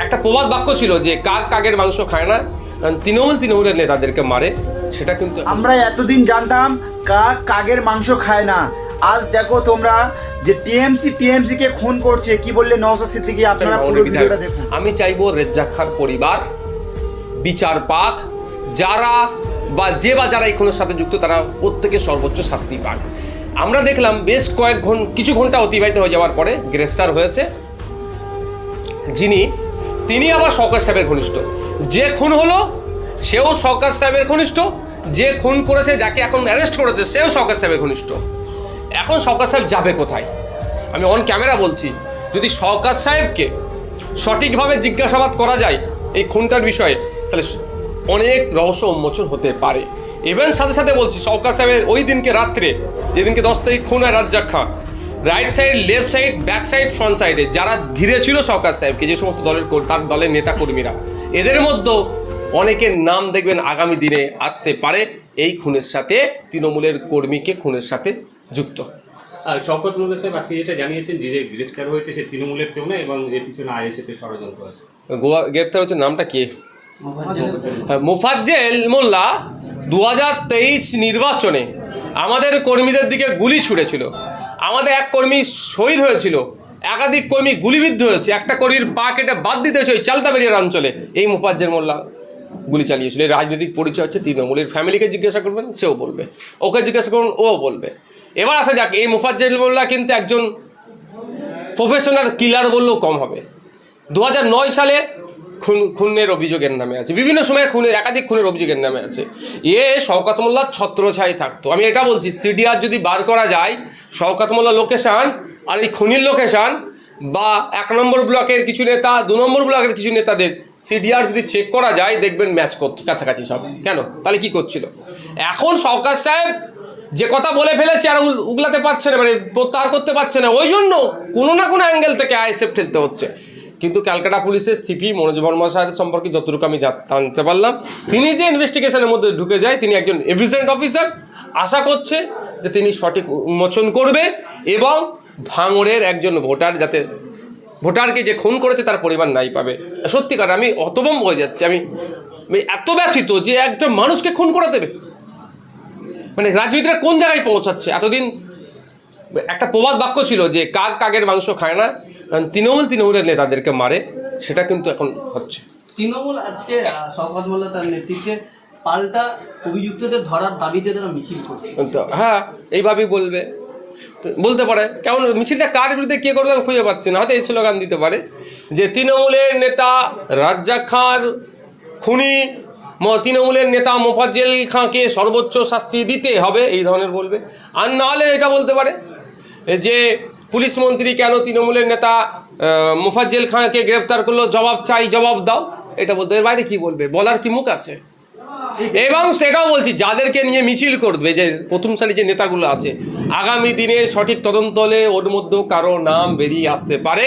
একটা প্রবাদ বাক্য ছিল যে কাক কাকের মাংস খায় না, তৃণমূলের নেতাদেরকে মারে। সেটা কিন্তু আমরা এতদিন জানতাম কাক কাকের মাংস খায় না। আজ দেখো তোমরা যে টিএমসি কে খুন করছে, কি বললে নওশাদ সিদ্দিকী, আপনারা পুরো ভিডিওটা দেখুন। আমি চাইবো রেজ্জাক খার পরিবার বিচার পাক, যারা যারা এই খুনের সাথে যুক্ত তারা প্রত্যেকে সর্বোচ্চ শাস্তি পাক। আমরা দেখলাম বেশ কিছু ঘন্টা অতিবাহিত হয়ে যাওয়ার পরে গ্রেফতার হয়েছে তিনি আবার সরকার সাহেবের ঘনিষ্ঠ। যে খুন হলো সেও সরকার সাহেবের ঘনিষ্ঠ, যে খুন করেছে যাকে এখন অ্যারেস্ট করেছে সেও সরকার সাহেবের ঘনিষ্ঠ। এখন সরকার সাহেব যাবে কোথায়? আমি অন ক্যামেরা বলছি, যদি সরকার সাহেবকে সঠিকভাবে জিজ্ঞাসাবাদ করা যায় এই খুনটার বিষয়ে, তাহলে অনেক রহস্য উন্মোচন হতে পারে। ইভেন সাথে সাথে বলছি, সরকার সাহেবের ওই দিনকে রাত্রে, যেদিনকে 10 তারিখ খুন হয় Razzak Khan, right side, left side, back side, front সাইডে যারা ঘিরে ছিল সরকার সাহেবকে, যে সমস্ত তার দলের নেতা কর্মীরা, এদের মধ্যেও অনেকের নাম দেখবেন আগামী দিনে আসতে পারে এই খুনের সাথে, তৃণমূলের কর্মীকে খুনের সাথে যুক্ত। শওকত মোল্লা সাহেব আজকে যেটা জানিয়েছেন যে গ্রেফতার হয়েছে সে তৃণমূলের কেউ না এবং এর পিছনে আইএসএফের ষড়যন্ত্র আছে। গ্রেফতার হচ্ছে, নামটা কি? মোফাজ্জেল মোল্লা 2023 নির্বাচনে আমাদের কর্মীদের দিকে গুলি ছুঁড়েছিল, আমাদের এক কর্মী শহীদ হয়েছিল, একাধিক কর্মী গুলিবিদ্ধ হয়েছে, একটা কর্মীর পা কেটে বাদ দিতে হয়েছে ওই চালতাবেড়িয়ার অঞ্চলে। এই মোফাজ্জেল মোল্লা গুলি চালিয়েছিল। এই রাজনৈতিক পরিচয় হচ্ছে তৃণমূলের। ফ্যামিলিকে জিজ্ঞাসা করবেন সেও বলবে, ওকে জিজ্ঞাসা করুন ও বলবে। এবার আসা যাক, এই মোফাজ্জেল মোল্লা কিন্তু একজন প্রফেশনাল কিলার বললেও কম হবে। 2009 সালে খুনের অভিযোগের নামে আছে, বিভিন্ন সময় একাধিক খুনের অভিযোগের নামে আছে। শওকত মোল্লার ছত্রছায়ায় থাকতো। আমি এটা বলছি, সিডিআর যদি বার করা যায় শওকত মোল্লা লোকেশান আর এই খুনির লোকেশান, বা 1 নম্বর ব্লকের কিছু নেতা, 2 নম্বর ব্লকের কিছু নেতাদের সিডিআর যদি চেক করা যায়, দেখবেন ম্যাচ করছে কাছাকাছি সব। কেন? তাহলে কি করছিল? এখন সরকার সাহেব যে কথা বলে ফেলেছে আর উগলাতে পারছে না, মানে প্রত্যাহার করতে পারছে না, ওই জন্য কোনো না কোনো অ্যাঙ্গেল থেকে আইএসএফ ঠেলতে হচ্ছে। কিন্তু ক্যালকাটা পুলিশের সিপি মনোজ বর্মা সাহেবের সম্পর্কে যতটুকু আমি জানতে পারলাম, তিনি যে ইনভেস্টিগেশনের মধ্যে ঢুকে যায়, তিনি একজন এফিসিয়েন্ট অফিসার। আশা করছে যে তিনি সঠিক উন্মোচন করবে এবং ভাঙড়ের একজন ভোটার, যাতে ভোটারকে যে খুন করেছে তার পরিবার নাই পাবে। সত্যিকার আমি হতভম্ব হয়ে যাচ্ছি, আমি এত ব্যথিত যে একটা মানুষকে খুন করে দেবে। মানে রাজনীতিটা কোন জায়গায় পৌঁছাচ্ছে? এতদিন একটা প্রবাদ বাক্য ছিল যে কাক কাকের মাংস খায় না, তৃণমূলের নেতাদেরকে মারে। সেটা কিন্তু এখন হচ্ছে। তৃণমূল আজকে শওকত মোল্লা তার নেতৃত্বে পাল্টা অভিযুক্তদের ধরার দাবিতে তারা মিছিল করছে। হ্যাঁ, এইভাবেই বলতে পারে। কেমন মিছিলটা কার বিরুদ্ধে কে করবে আমি খুঁজে পাচ্ছি না। হয়তো এই স্লোগান দিতে পারে যে তৃণমূলের নেতা রাজ্জাক খাঁর খুনি, তৃণমূলের নেতা মোফাজ্জেল খাঁকে সর্বোচ্চ শাস্তি দিতে হবে, এই ধরনের বলবে। আর নাহলে এটা বলতে পারে যে পুলিশ মন্ত্রী কেন তৃণমূলের নেতা মোফাজ্জেল খাঁকে গ্রেফতার করলো, জবাব চাই, জবাব দাও। এটা বলতে, এর বাইরে কী বলবে? বলার কি মুখ আছে? এবং সেটাও বলছি, যাদেরকে নিয়ে মিছিল করবে, যে প্রথম সারি যে নেতাগুলো আছে, আগামী দিনে সঠিক তদন্ত হলে ওর মধ্যেও কারো নাম বেরিয়ে আসতে পারে।